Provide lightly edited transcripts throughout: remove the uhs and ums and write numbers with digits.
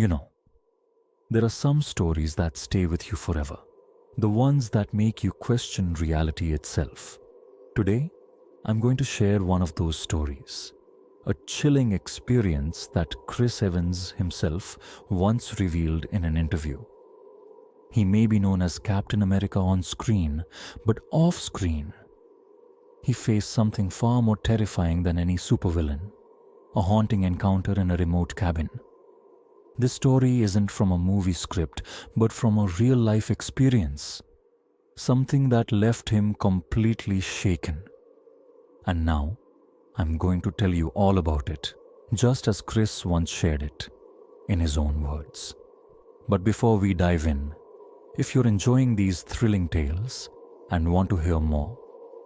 You know, there are some stories that stay with you forever, the ones that make you question reality itself. Today, I'm going to share one of those stories, a chilling experience that Chris Evans himself once revealed in an interview. He may be known as Captain America on screen, but off screen, he faced something far more terrifying than any supervillain, a haunting encounter in a remote cabin. This story isn't from a movie script, but from a real life experience, something that left him completely shaken. And now, I'm going to tell you all about it, just as Chris once shared it, in his own words. But before we dive in, if you're enjoying these thrilling tales and want to hear more,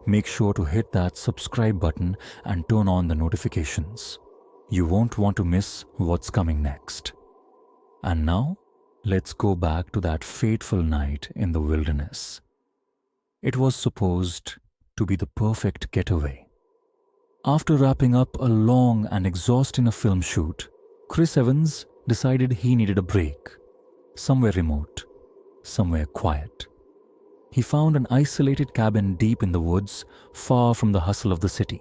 make sure to hit that subscribe button and turn on the notifications. You won't want to miss what's coming next. And now, let's go back to that fateful night in the wilderness. It was supposed to be the perfect getaway. After wrapping up a long and exhausting film shoot, Chris Evans decided he needed a break, somewhere remote, somewhere quiet. He found an isolated cabin deep in the woods, far from the hustle of the city.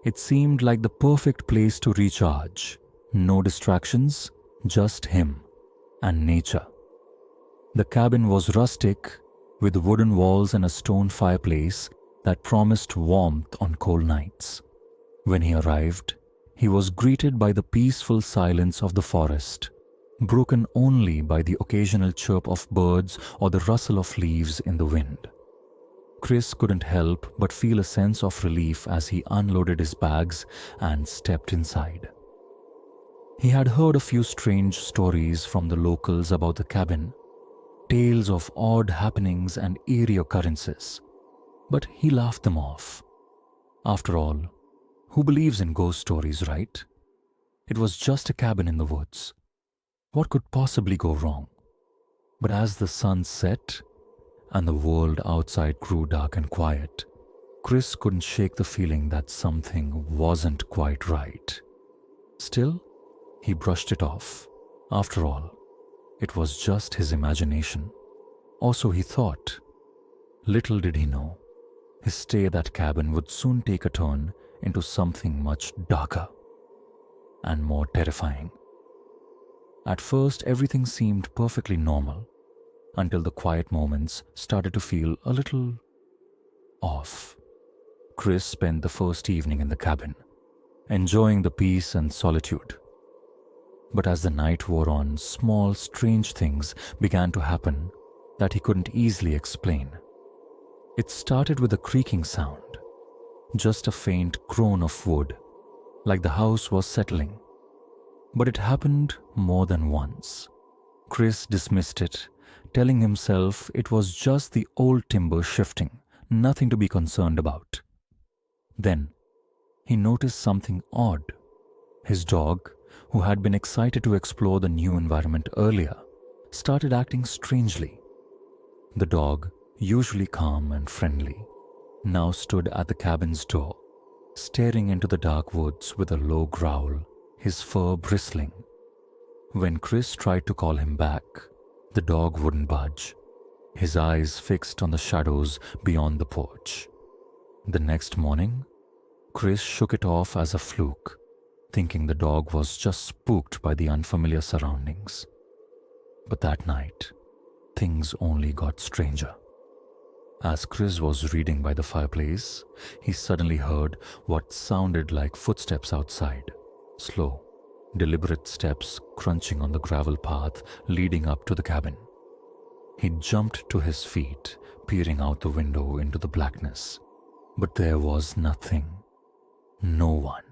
It seemed like the perfect place to recharge. No distractions, just him and nature. The cabin was rustic, with wooden walls and a stone fireplace that promised warmth on cold nights. When he arrived, he was greeted by the peaceful silence of the forest, broken only by the occasional chirp of birds or the rustle of leaves in the wind. Chris couldn't help but feel a sense of relief as he unloaded his bags and stepped inside. He had heard a few strange stories from the locals about the cabin, tales of odd happenings and eerie occurrences, but he laughed them off. After all, who believes in ghost stories, right? It was just a cabin in the woods. What could possibly go wrong? But as the sun set and the world outside grew dark and quiet, Chris couldn't shake the feeling that something wasn't quite right. Still, he brushed it off. After all, it was just his imagination. Or so he thought. Little did he know, his stay at that cabin would soon take a turn into something much darker and more terrifying. At first, everything seemed perfectly normal, until the quiet moments started to feel a little off. Chris spent the first evening in the cabin, enjoying the peace and solitude. But as the night wore on, small, strange things began to happen that he couldn't easily explain. It started with a creaking sound, just a faint groan of wood, like the house was settling. But it happened more than once. Chris dismissed it, telling himself it was just the old timber shifting, nothing to be concerned about. Then, he noticed something odd. His dog, who had been excited to explore the new environment earlier, started acting strangely. The dog, usually calm and friendly, now stood at the cabin's door, staring into the dark woods with a low growl, his fur bristling. When Chris tried to call him back, the dog wouldn't budge, his eyes fixed on the shadows beyond the porch. The next morning, Chris shook it off as a fluke, thinking the dog was just spooked by the unfamiliar surroundings. But that night, things only got stranger. As Chris was reading by the fireplace, he suddenly heard what sounded like footsteps outside, slow, deliberate steps crunching on the gravel path leading up to the cabin. He jumped to his feet, peering out the window into the blackness. But there was nothing. No one.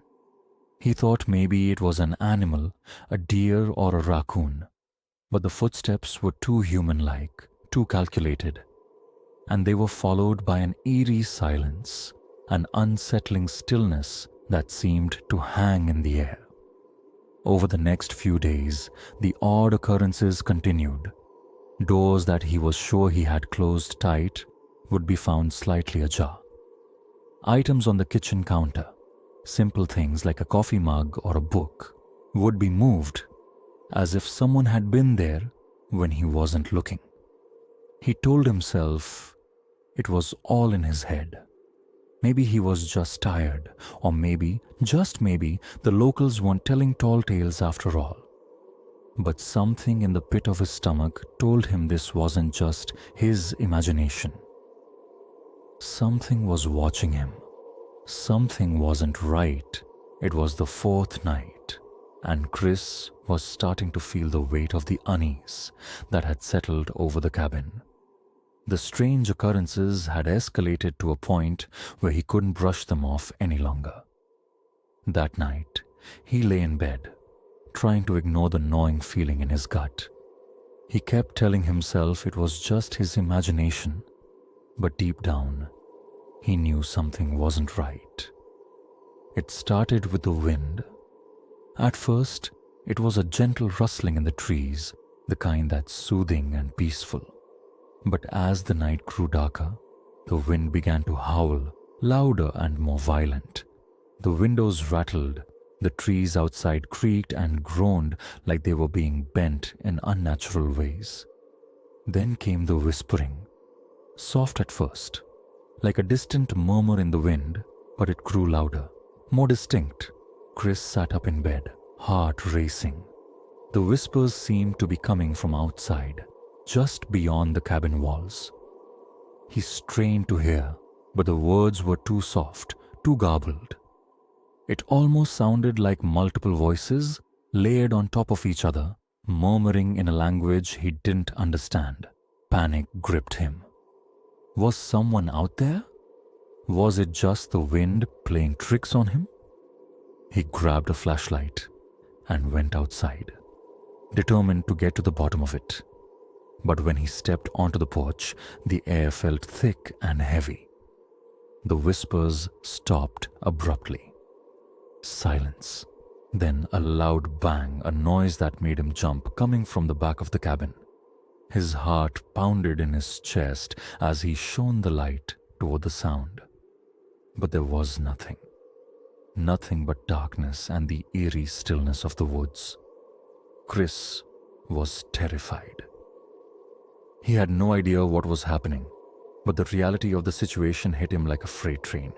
He thought maybe it was an animal, a deer or a raccoon. But the footsteps were too human-like, too calculated. And they were followed by an eerie silence, an unsettling stillness that seemed to hang in the air. Over the next few days, the odd occurrences continued. Doors that he was sure he had closed tight would be found slightly ajar. Items on the kitchen counter, simple things like a coffee mug or a book, would be moved, as if someone had been there when he wasn't looking. He told himself it was all in his head. Maybe he was just tired, or maybe, just maybe, the locals weren't telling tall tales after all. But something in the pit of his stomach told him this wasn't just his imagination. Something was watching him. Something wasn't right. It was the fourth night, and Chris was starting to feel the weight of the unease that had settled over the cabin. The strange occurrences had escalated to a point where he couldn't brush them off any longer. That night, he lay in bed, trying to ignore the gnawing feeling in his gut. He kept telling himself it was just his imagination, but deep down, he knew something wasn't right. It started with the wind. At first, it was a gentle rustling in the trees, the kind that's soothing and peaceful. But as the night grew darker, the wind began to howl, louder and more violent. The windows rattled, the trees outside creaked and groaned like they were being bent in unnatural ways. Then came the whispering, soft at first, like a distant murmur in the wind, but it grew louder, more distinct. Chris sat up in bed, heart racing. The whispers seemed to be coming from outside, just beyond the cabin walls. He strained to hear, but the words were too soft, too garbled. It almost sounded like multiple voices layered on top of each other, murmuring in a language he didn't understand. Panic gripped him. Was someone out there? Was it just the wind playing tricks on him? He grabbed a flashlight and went outside, determined to get to the bottom of it. But when he stepped onto the porch, the air felt thick and heavy. The whispers stopped abruptly. Silence. Then a loud bang, a noise that made him jump, coming from the back of the cabin. His heart pounded in his chest as he shone the light toward the sound. But there was nothing. Nothing but darkness and the eerie stillness of the woods. Chris was terrified. He had no idea what was happening, but the reality of the situation hit him like a freight train.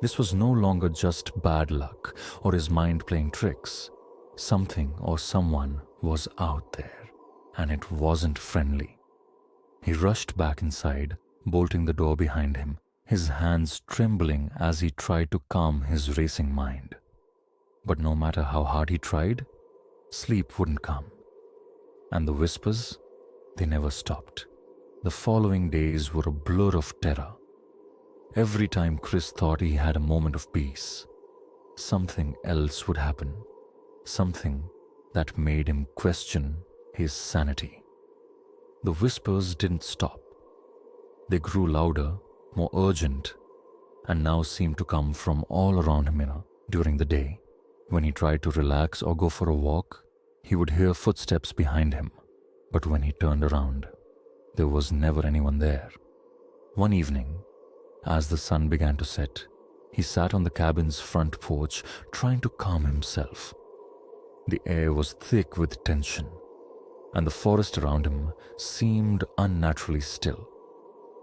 This was no longer just bad luck or his mind playing tricks. Something or someone was out there, and it wasn't friendly. He rushed back inside, bolting the door behind him, his hands trembling as he tried to calm his racing mind. But no matter how hard he tried, sleep wouldn't come. And the whispers, they never stopped. The following days were a blur of terror. Every time Chris thought he had a moment of peace, something else would happen. Something that made him question his sanity. The whispers didn't stop. They grew louder, more urgent, and now seemed to come from all around him during the day. When he tried to relax or go for a walk, he would hear footsteps behind him. But when he turned around, there was never anyone there. One evening, as the sun began to set, he sat on the cabin's front porch trying to calm himself. The air was thick with tension, and the forest around him seemed unnaturally still.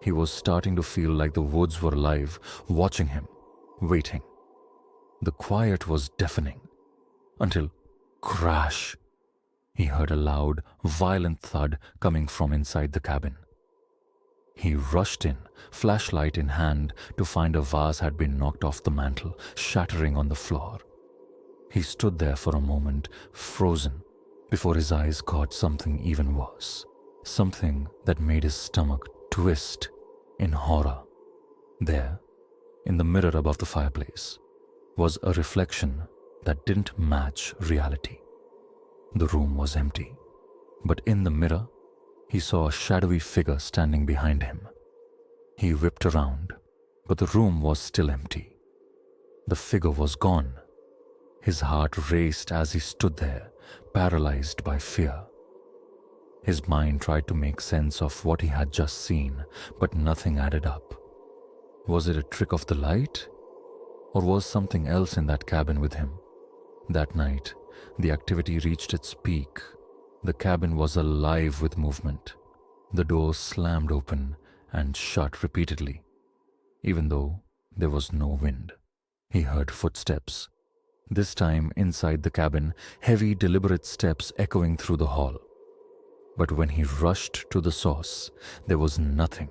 He was starting to feel like the woods were alive, watching him, waiting. The quiet was deafening, until crash! He heard a loud, violent thud coming from inside the cabin. He rushed in, flashlight in hand, to find a vase had been knocked off the mantel, shattering on the floor. He stood there for a moment, frozen, before his eyes caught something even worse. Something that made his stomach twist in horror. There, in the mirror above the fireplace, was a reflection that didn't match reality. The room was empty, but in the mirror, he saw a shadowy figure standing behind him. He whipped around, but the room was still empty. The figure was gone. His heart raced as he stood there, paralyzed by fear. His mind tried to make sense of what he had just seen, but nothing added up. Was it a trick of the light? Or was something else in that cabin with him? That night, the activity reached its peak. The cabin was alive with movement. The doors slammed open and shut repeatedly, even though there was no wind. He heard footsteps. This time inside the cabin, heavy, deliberate steps echoing through the hall. But when he rushed to the source, there was nothing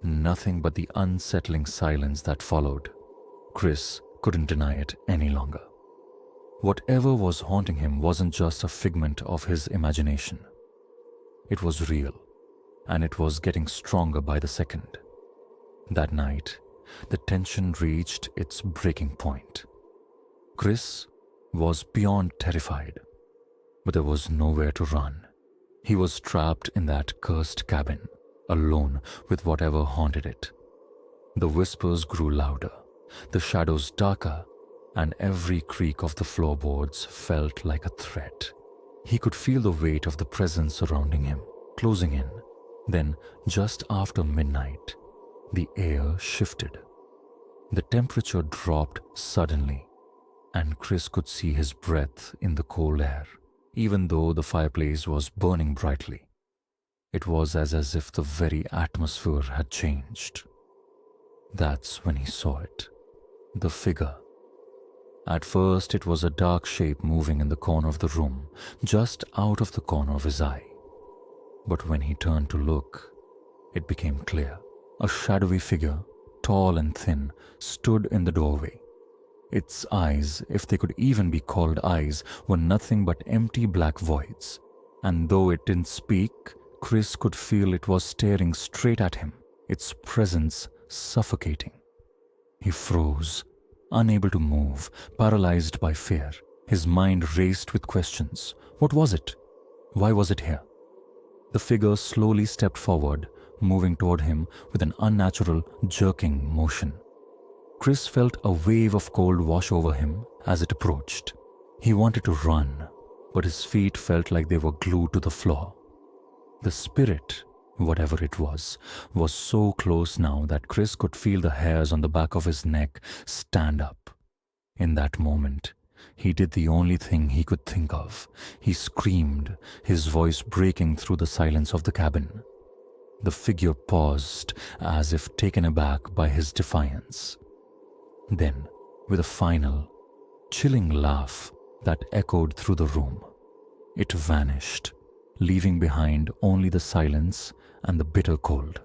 but the unsettling silence that followed. Chris couldn't deny it any longer. Whatever was haunting him wasn't just a figment of his imagination. It was real, and it was getting stronger by the second. That night, the tension reached its breaking point. Chris was beyond terrified, but there was nowhere to run. He was trapped in that cursed cabin, alone with whatever haunted it. The whispers grew louder, the shadows darker, and every creak of the floorboards felt like a threat. He could feel the weight of the presence surrounding him, closing in. Then, just after midnight, the air shifted. The temperature dropped suddenly, and Chris could see his breath in the cold air, even though the fireplace was burning brightly. It was as if the very atmosphere had changed. That's when he saw it. The figure. At first, it was a dark shape moving in the corner of the room, just out of the corner of his eye. But when he turned to look, it became clear. A shadowy figure, tall and thin, stood in the doorway. Its eyes, if they could even be called eyes, were nothing but empty black voids. And though it didn't speak, Chris could feel it was staring straight at him, its presence suffocating. He froze, unable to move, paralyzed by fear. His mind raced with questions. What was it? Why was it here? The figure slowly stepped forward, moving toward him with an unnatural, jerking motion. Chris felt a wave of cold wash over him as it approached. He wanted to run, but his feet felt like they were glued to the floor. The spirit, whatever it was so close now that Chris could feel the hairs on the back of his neck stand up. In that moment, he did the only thing he could think of. He screamed, his voice breaking through the silence of the cabin. The figure paused, as if taken aback by his defiance. Then, with a final, chilling laugh that echoed through the room, it vanished, leaving behind only the silence and the bitter cold.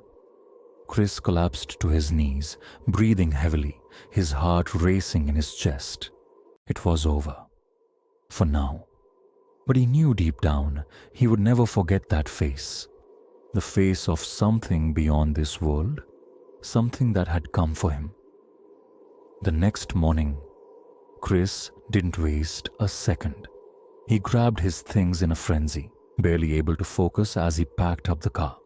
Chris collapsed to his knees, breathing heavily, his heart racing in his chest. It was over. For now. But he knew deep down he would never forget that face. The face of something beyond this world, something that had come for him. The next morning, Chris didn't waste a second. He grabbed his things in a frenzy, barely able to focus as he packed up the car.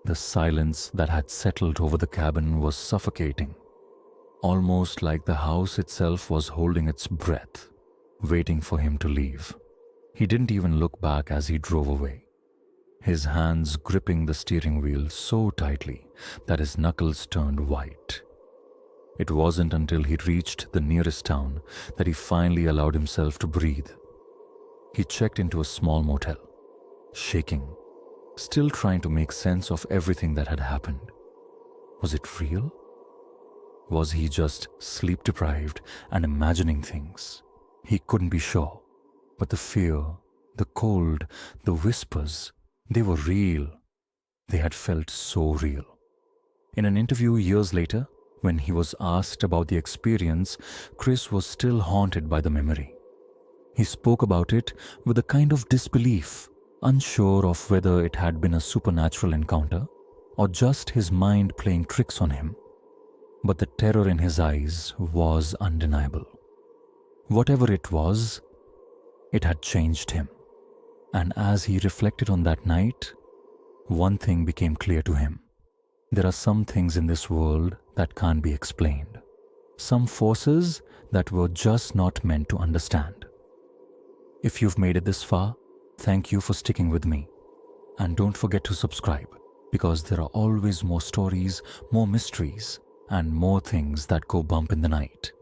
The silence that had settled over the cabin was suffocating, almost like the house itself was holding its breath, waiting for him to leave. He didn't even look back as he drove away, his hands gripping the steering wheel so tightly that his knuckles turned white. It wasn't until he reached the nearest town that he finally allowed himself to breathe. He checked into a small motel, shaking, still trying to make sense of everything that had happened. Was it real? Was he just sleep-deprived and imagining things? He couldn't be sure, but the fear, the cold, the whispers, they were real. They had felt so real. In an interview years later, when he was asked about the experience, Chris was still haunted by the memory. He spoke about it with a kind of disbelief, unsure of whether it had been a supernatural encounter or just his mind playing tricks on him. But the terror in his eyes was undeniable. Whatever it was, it had changed him. And as he reflected on that night, one thing became clear to him. There are some things in this world that can't be explained. Some forces that were just not meant to understand. If you've made it this far, thank you for sticking with me. And don't forget to subscribe, because there are always more stories, more mysteries, and more things that go bump in the night.